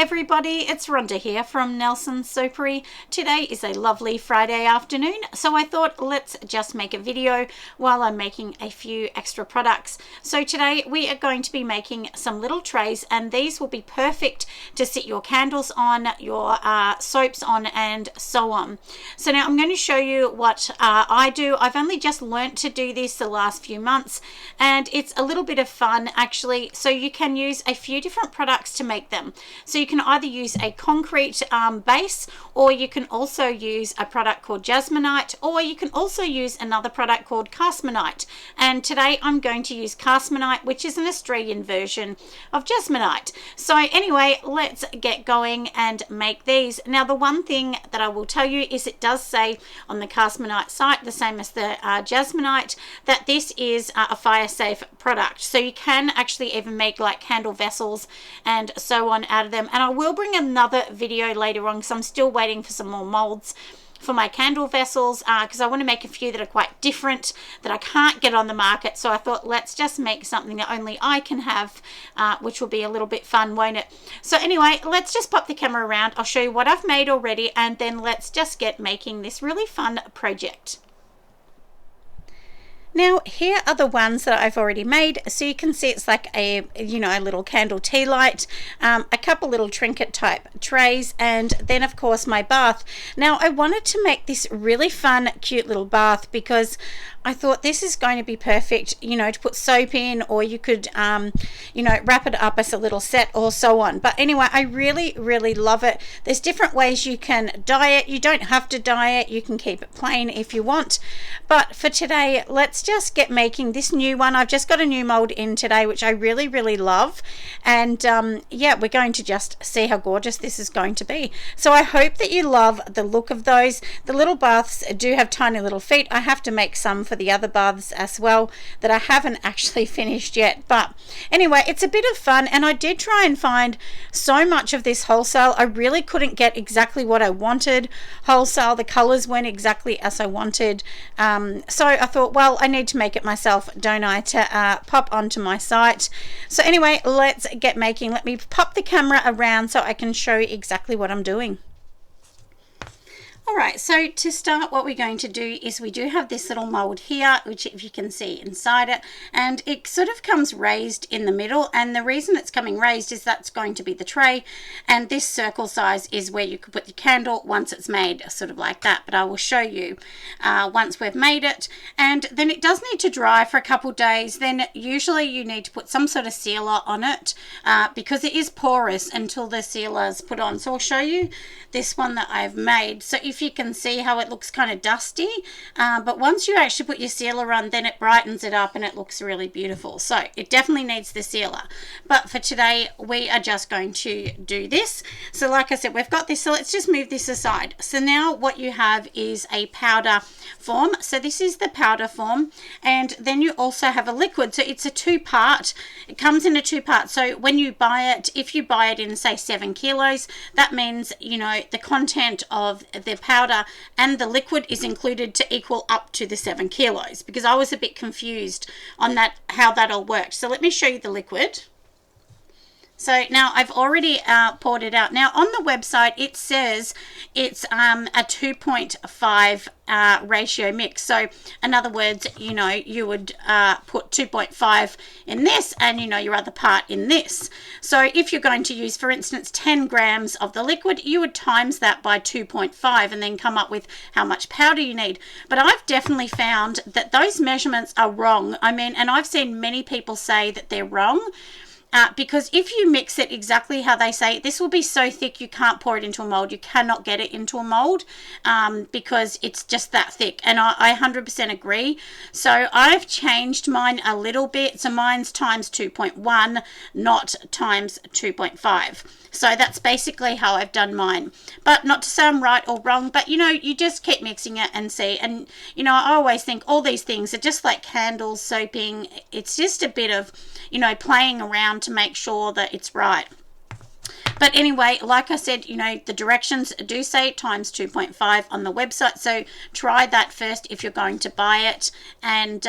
everybody, it's Rhonda here from Nelson's Soapery. Today is a lovely Friday afternoon, so I thought let's just make a video while I'm making a few extra products. So today we are going to be making some little trays, and these will be perfect to sit your candles on, your soaps on, and so on. So now I'm going to show you what I do. I've only just learnt to do this the last few months, and it's a little bit of fun actually. So you can use a few different products to make them. So you can either use a concrete base, or you can also use a product called jasmonite, or you can also use another product called castmonite. And today I'm going to use castmonite, which is an Australian version of jasmonite. So anyway, let's get going and make these. Now the one thing that I will tell you is it does say on the castmonite site, the same as the jasmonite, that this is a fire safe product. So you can actually even make like candle vessels and so on out of them. And I will bring another video later on because I'm still waiting for some more molds for my candle vessels, because I want to make a few that are quite different that I can't get on the market. So I thought let's just make something that only I can have, which will be a little bit fun, won't it? So anyway, let's just pop the camera around. I'll show you what I've made already, and then let's just get making this really fun project. Now here are the ones that I've already made. So you can see it's like a little candle tea light, a couple little trinket type trays, and then of course my bath. Now I wanted to make this really fun cute little bath because I thought this is going to be perfect, to put soap in, or you could wrap it up as a little set or so on. But anyway, I really love it. There's different ways you can dye it. You don't have to dye it, you can keep it plain if you want. But for today, let's just get making this new one. I've just got a new mold in today, which I really love. And yeah, we're going to just see how gorgeous this is going to be. So I hope that you love the look of those. The little baths do have tiny little feet. I have to make some for the other baths as well that I haven't actually finished yet. But anyway, it's a bit of fun, and I did try and find so much of this wholesale. I really couldn't get exactly what I wanted wholesale. The colors weren't exactly as I wanted. So I thought, well, I need to make it myself, don't I, to pop onto my site. So anyway, let's get making. Let me pop the camera around so I can show you exactly what I'm doing. Alright, so to start, what we're going to do is we do have this little mold here, which if you can see inside it, and it sort of comes raised in the middle, and the reason it's coming raised is that's going to be the tray, and this circle size is where you could put the candle once it's made, sort of like that. But I will show you once we've made it. And then it does need to dry for a couple days. Then usually you need to put some sort of sealer on it, because it is porous until the sealer is put on. So I'll show you this one that I've made. So if you can see how it looks kind of dusty, but once you actually put your sealer on, then it brightens it up and it looks really beautiful. So it definitely needs the sealer. But for today, we are just going to do this. So like I said, we've got this, so let's just move this aside. So now what you have is a powder form. So this is the powder form, and then you also have a liquid. So it's a two-part. It comes in a two-part. So when you buy it, if you buy it in say 7 kilos, that means the content of the powder and the liquid is included to equal up to the 7 kilos, because I was a bit confused on that, how that all worked. So let me show you the liquid. So now I've already poured it out. Now on the website it says it's a 2.5 ratio mix. So in other words, you would put 2.5 in this, and your other part in this. So if you're going to use, for instance, 10 grams of the liquid, you would times that by 2.5 and then come up with how much powder you need. But I've definitely found that those measurements are wrong. I mean, and I've seen many people say that they're wrong. Because if you mix it exactly how they say, this will be so thick you can't pour it into a mold. You cannot get it into a mold because it's just that thick. And I 100% agree. So I've changed mine a little bit. So mine's times 2.1, not times 2.5. So that's basically how I've done mine. But not to say I'm right or wrong, but you just keep mixing it and see. And I always think all these things are just like candles, soaping. It's just a bit of playing around to make sure that it's right. But anyway, like I said, the directions do say times 2.5 on the website. So try that first if you're going to buy it. And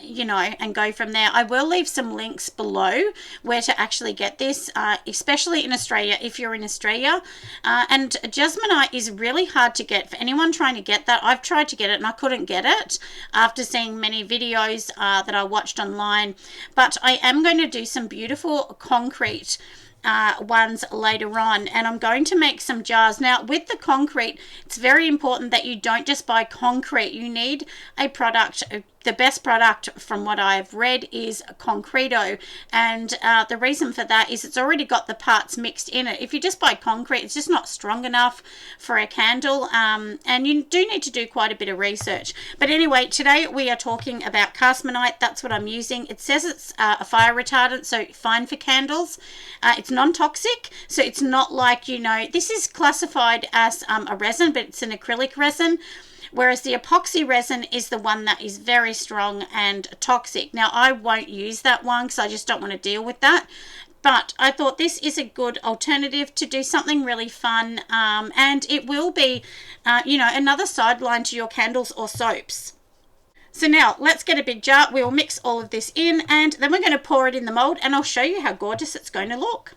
you know, and go from there. I will leave some links below where to actually get this, especially in Australia, if you're in Australia. And jasmonite is really hard to get. For anyone trying to get that, I've tried to get it and I couldn't get it after seeing many videos that I watched online. But I am going to do some beautiful concrete ones later on, and I'm going to make some jars. Now with the concrete, it's very important that you don't just buy concrete. You need a product. The best product from what I've read is Concreto, and the reason for that is it's already got the parts mixed in it. If you just buy concrete, it's just not strong enough for a candle, and you do need to do quite a bit of research. But anyway, today we are talking about castmonite. That's what I'm using. It says it's a fire retardant, so fine for candles. It's non-toxic, so it's not like, you know, this is classified as a resin, but it's an acrylic resin. Whereas the epoxy resin is the one that is very strong and toxic. Now, I won't use that one because I just don't want to deal with that. But I thought this is a good alternative to do something really fun. And it will be, you know, another sideline to your candles or soaps. So now let's get a big jar. We will mix all of this in and then we're going to pour it in the mold and I'll show you how gorgeous it's going to look.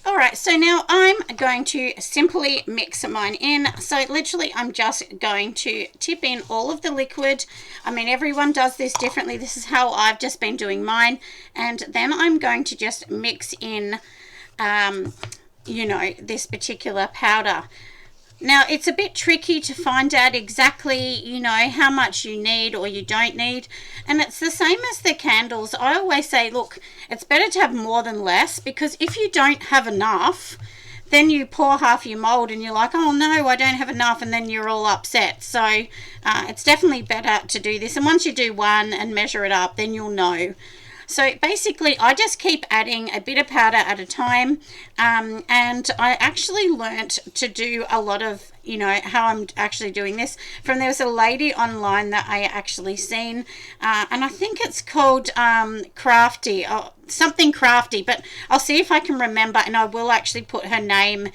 Alright, so now I'm going to simply mix mine in. So literally I'm just going to tip in all of the liquid. I mean, everyone does this differently. This is how I've just been doing mine. And then I'm going to just mix in, you know, this particular powder. Now, it's a bit tricky to find out exactly, you know, how much you need or you don't need. And it's the same as the candles. I always say, look, it's better to have more than less, because if you don't have enough, then you pour half your mold and you're like, oh no, I don't have enough, and then you're all upset. So it's definitely better to do this. And once you do one and measure it up, then you'll know. So basically, I just keep adding a bit of powder at a time, and I actually learnt to do a lot of, you know, how I'm actually doing this from, there was a lady online that I actually seen, and I think it's called Crafty, or something Crafty, but I'll see if I can remember, and I will actually put her name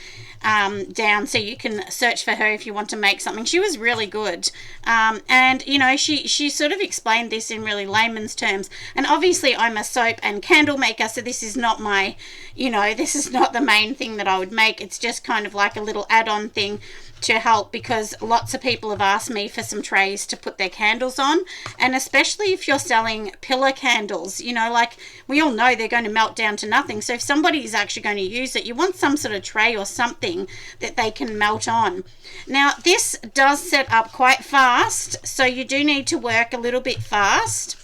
down so you can search for her if you want to make something. She was really good, and you know, she sort of explained this in really layman's terms. And obviously I'm a soap and candle maker, so this is not my, you know, this is not the main thing that I would make. It's just kind of like a little add-on thing to help, because lots of people have asked me for some trays to put their candles on, and especially if you're selling pillar candles, you know, like we all know they're going to melt down to nothing. So if somebody is actually going to use it, you want some sort of tray or something that they can melt on. Now this does set up quite fast, so you do need to work a little bit fast.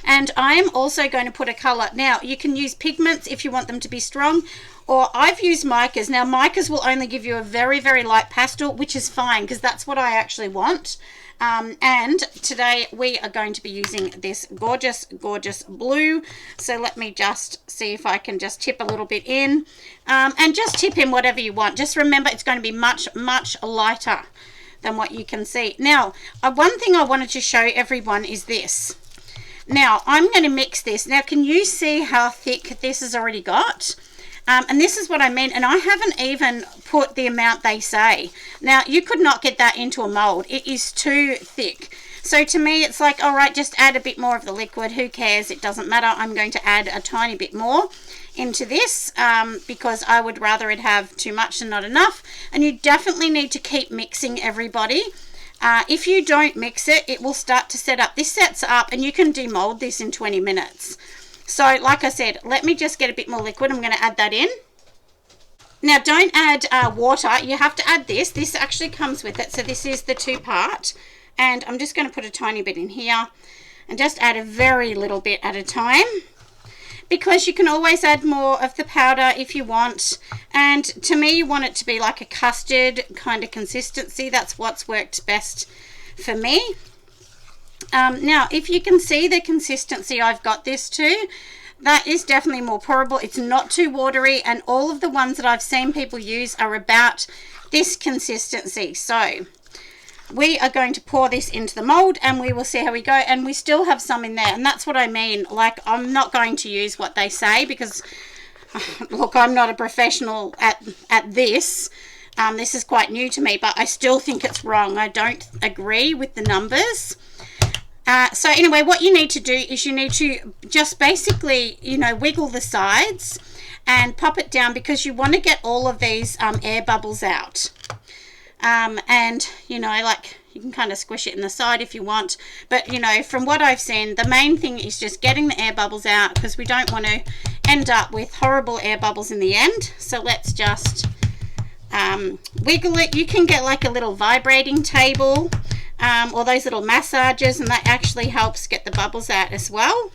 And I am also going to put a color. Now you can use pigments if you want them to be strong, or I've used micas. Now micas will only give you a very, very light pastel, which is fine because that's what I actually want. And today we are going to be using this gorgeous, gorgeous blue. So let me just see if I can just tip a little bit in, and just tip in whatever you want. Just remember, it's going to be much, much lighter than what you can see. Now, one thing I wanted to show everyone is this. Now I'm going to mix this. Now can you see how thick this has already got? And this is what I mean, and I haven't even put the amount they say. Now you could not get that into a mold. It is too thick. So to me it's like, all right, just add a bit more of the liquid. Who cares? It doesn't matter. I'm going to add a tiny bit more into this, because I would rather it have too much than not enough. And you definitely need to keep mixing, everybody. If you don't mix it, it will start to set up. This sets up and you can demold this in 20 minutes. So like I said, let me just get a bit more liquid. I'm going to add that in. Now don't add water. You have to add this. This actually comes with it. So this is the 2-part. And I'm just going to put a tiny bit in here and just add a very little bit at a time, because you can always add more of the powder if you want. And to me, you want it to be like a custard kind of consistency. That's what's worked best for me. Now, if you can see the consistency I've got this to, that is definitely more pourable. It's not too watery, and all of the ones that I've seen people use are about this consistency. So we are going to pour this into the mold and we will see how we go. And we still have some in there, and that's what I mean. Like, I'm not going to use what they say because look, I'm not a professional at this, This is quite new to me, but I still think it's wrong. I don't agree with the numbers. So anyway, what you need to do is you need to just basically, you know, wiggle the sides and pop it down, because you want to get all of these air bubbles out. And, you know, like, you can kind of squish it in the side if you want. But, you know, from what I've seen, the main thing is just getting the air bubbles out, because we don't want to end up with horrible air bubbles in the end. So let's just wiggle it. You can get like a little vibrating table, or those little massagers, and that actually helps get the bubbles out as well.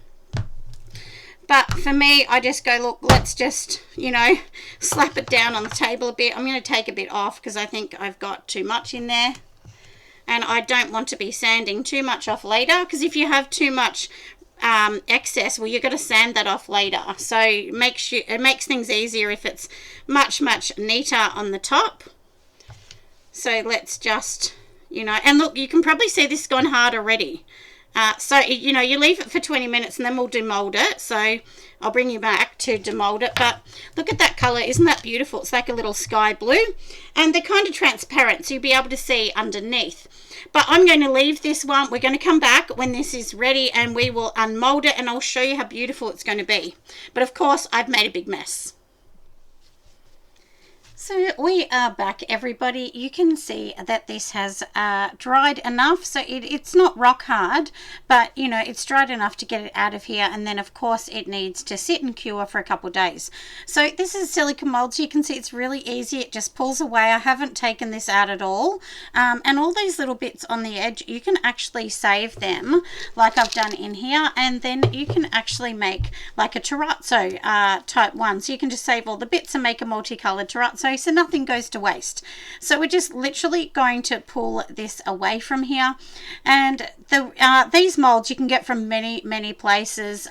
But for me, I just go, look, let's just, you know, slap it down on the table a bit. I'm going to take a bit off because I think I've got too much in there. And I don't want to be sanding too much off later, because if you have too much excess, well, you've got to sand that off later. So it makes things easier if it's much neater on the top. So let's just, you know, and look, you can probably see this gone hard already. So, you know, you leave it for 20 minutes and then we'll demold it. So I'll bring you back to demold it. But look at that color. Isn't that beautiful? It's like a little sky blue. And they're kind of transparent, so you'll be able to see underneath. But I'm going to leave this one. We're going to come back when this is ready and we will unmold it, and I'll show you how beautiful it's going to be. But of course, I've made a big mess. So we are back, everybody. You can see that this has dried enough, so it's not rock hard, but you know, it's dried enough to get it out of here. And then of course it needs to sit and cure for a couple of days. So this is silicone mold, so you can see it's really easy. It just pulls away. I haven't taken this out at all, and all these little bits on the edge, you can actually save them like I've done in here, and then you can actually make like a terrazzo type one. So you can just save all the bits and make a multicolored terrazzo, so nothing goes to waste. So we're just literally going to pull this away from here. And these molds you can get from many places.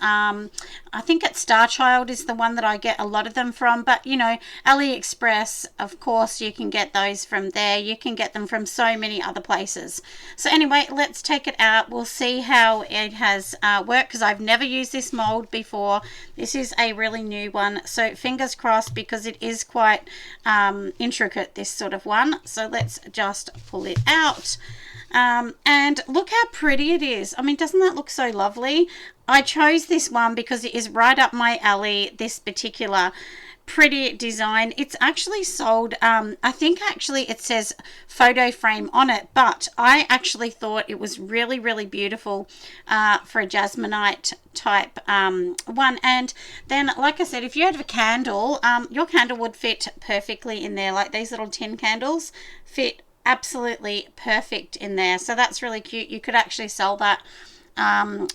I think it's Star Child is the one that I get a lot of them from, but you know, AliExpress, of course, you can get those from there. You can get them from so many other places. So anyway, let's take it out. We'll see how it has worked, because I've never used this mold before. This is a really new one, so fingers crossed, because it is quite intricate, this sort of one. So let's just pull it out. And look how pretty it is. I mean, doesn't that look so lovely? I chose this one because it is right up my alley, this particular pretty design. It's actually sold, I think actually it says photo frame on it, but I actually thought it was really beautiful for a jasminite type one. And then, like I said, if you had a candle, your candle would fit perfectly in there. Like these little tin candles fit absolutely perfect in there. So that's really cute. You could actually sell that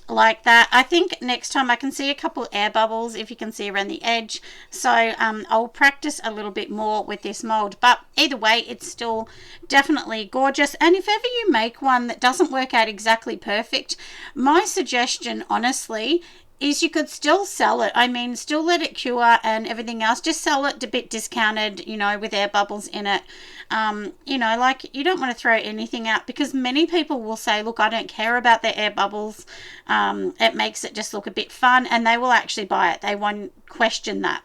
like that. I think next time I can see a couple air bubbles, if you can see around the edge. So I'll practice a little bit more with this mold, but either way, it's still definitely gorgeous. And if ever you make one that doesn't work out exactly perfect, my suggestion honestly is you could still sell it. I mean, still let it cure and everything else. Just sell it a bit discounted, you know, with air bubbles in it. You know, like, you don't want to throw anything out, because many people will say, look, I don't care about the air bubbles. It makes it just look a bit fun, and they will actually buy it. They won't question that.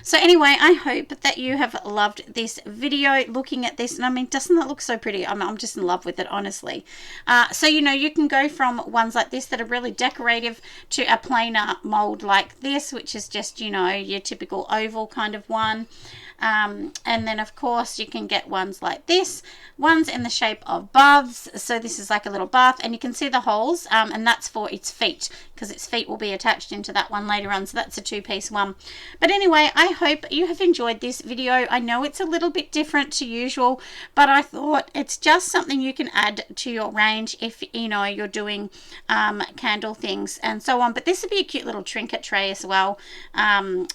So anyway, I hope that you have loved this video looking at this. And I mean, doesn't that look so pretty? I'm just in love with it, honestly. So, you know, you can go from ones like this that are really decorative to a plainer mold like this, which is just, you know, your typical oval kind of one. And then of course you can get ones like this, ones in the shape of baths. So this is like a little bath, and you can see the holes, and that's for its feet, because its feet will be attached into that one later on. So that's a two-piece one. But anyway, I hope you have enjoyed this video. I know it's a little bit different to usual, but I thought it's just something you can add to your range if, you know, you're doing candle things and so on. But this would be a cute little trinket tray as well,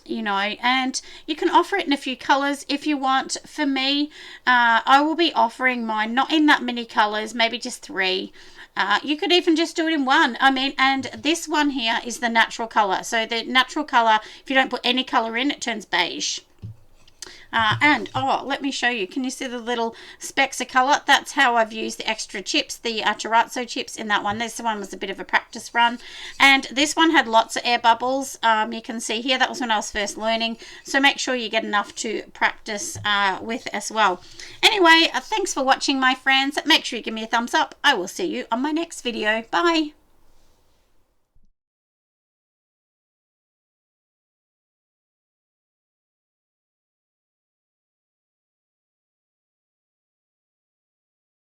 you know, and you can offer it in a few colors if you want. For me, I will be offering mine not in that many colors, maybe just 3. You could even just do it in 1. I mean, and this one here is the natural color. So the natural color, if you don't put any color in, it turns beige. And oh, let me show you. Can you see the little specks of colour? That's how I've used the extra chips, the terrazzo chips in that one. This one was a bit of a practice run, and this one had lots of air bubbles. You can see here, that was when I was first learning, so make sure you get enough to practice with as well. Anyway, thanks for watching, my friends. Make sure you give me a thumbs up. I will see you on my next video. Bye.